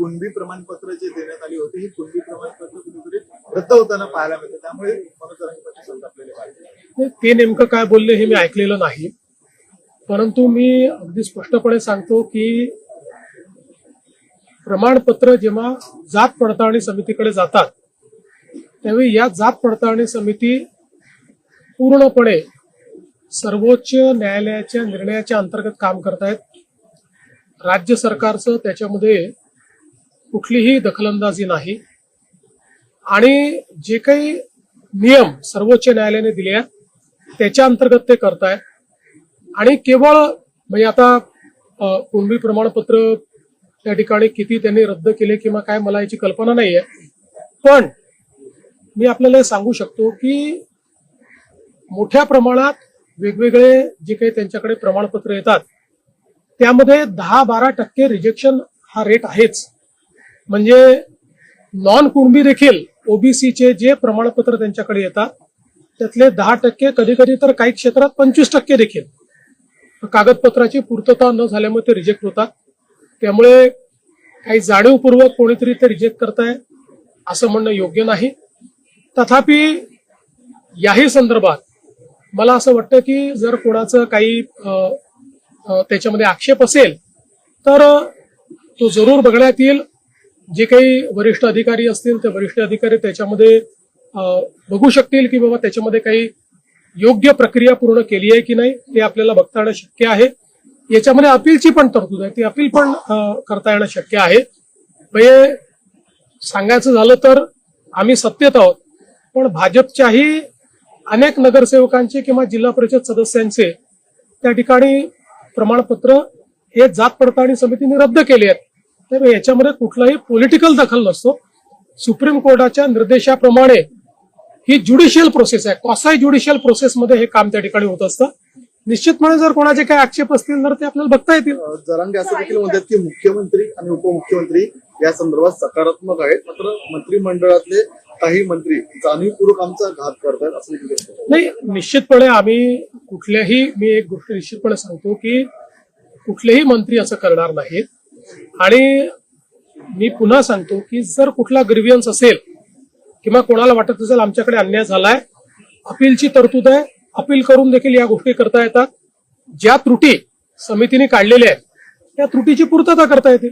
कुणबी प्रमाणपत्र जे देण्यात आली होती, ही कुणबी प्रमाणपत्र कुठेतरी रद्द होताना पाहायला मिळतं. त्यामुळे मनोज जरांगे पाटील संतापलेले पाहिजे. ते नेमकं काय बोलले हे मी ऐकलेलं नाही, परंतु मी अगदी स्पष्टपणे सांगतो की प्रमाणपत्र जेव्हा जात पडताळणी समितीकडे जातात त्यावेळी या जात पडताळणी समिती पूर्णपणे सर्वोच्च न्यायालयाच्या निर्णयाच्या अंतर्गत काम करतायत. राज्य सरकारचं त्याच्यामध्ये कुठलीही दखलंदाजी नाही आणि जे काही नियम सर्वोच्च न्यायालयाने दिले आहेत त्याच्या अंतर्गत ते करतायत. आणि केवळ म्हणजे आता कुणबी प्रमाणपत्र त्या ठिकाणी किती त्यांनी रद्द केले किंवा काय मला याची कल्पना नाहीये, पण मी आपल्याला हे सांगू शकतो की मोठ्या प्रमाणात वेगवेगळे जे काही त्यांच्याकडे प्रमाणपत्र येतात त्यामध्ये 10-12% रिजेक्शन हा रेट आहेच. म्हणजे नॉन कुणबी देखील ओबीसीचे जे प्रमाणपत्र त्यांच्याकडे येतात त्यातले 10%, कधी कधी तर काही क्षेत्रात 25% देखील कागदपत्राची पूर्तता न झाल्यामुळे ते रिजेक्ट होतात. त्यामुळे काही जाणीवपूर्वक कोणीतरी ते रिजेक्ट करताय असं म्हणणं योग्य नाही. तथापि याही संदर्भात मला असं वाटतं की जर कोणाचं काही त्याच्यामध्ये आक्षेप असेल तर तो जरूर बघण्यात येईल. जे काही वरिष्ठ अधिकारी असतील ते वरिष्ठ अधिकारी त्याच्यामध्ये बघू शकतील की बाबा त्याच्यामध्ये काही योग्य प्रक्रिया पूर्ण केली आहे की नाही ते आपल्याला बघता येणं शक्य आहे. याच्यामध्ये अपीलची पण तरतूद आहे, ती अपील पण करता येणं शक्य आहे. म्हणजे सांगायचं झालं तर आम्ही सत्तेत आहोत, पण भाजपच्याही अनेक नगरसेवकांचे किंवा जिल्हा परिषद सदस्यांचे त्या ठिकाणी प्रमाणपत्र हे जात पडताळणी समितीने रद्द केले आहेत. त्यामुळे याच्यामध्ये कुठलाही पॉलिटिकल दखल नसतो. सुप्रीम कोर्टाच्या निर्देशाप्रमाणे ही ज्युडिशियल प्रोसेस आहे, कॉसाय ज्युडिशियल प्रोसेसमध्ये हे काम त्या ठिकाणी होत असतं. निश्चितपणे जर कोणाचे काही आक्षेप असतील तर ते आपल्याला बघता येतील. जरांगे असं देखील म्हणतात की मुख्यमंत्री आणि उपमुख्यमंत्री या संदर्भात सकारात्मक आहेत, मात्र मंत्रिमंडळातले काही मंत्री जाणीवपूर्वक आमचा घात करतात असं देखील म्हणतात. नाही, निश्चितपणे आम्ही मी एक गोष्ट निश्चितपणे सांगतो की कुठलेही मंत्री असं करणार नाहीत. आणि मी पुन्हा सांगतो की जर कुठला ग्रीव्हियन्स असेल किंवा कोणाला वाटत असेल आमच्याकडे अन्याय झालाय, अपीलची तरतूद आहे, अपील करून देखील या गोष्टी करता येतात. ज्या त्रुटी समितीने काढलेल्या आहेत त्या त्रुटीची पूर्तता करता येते.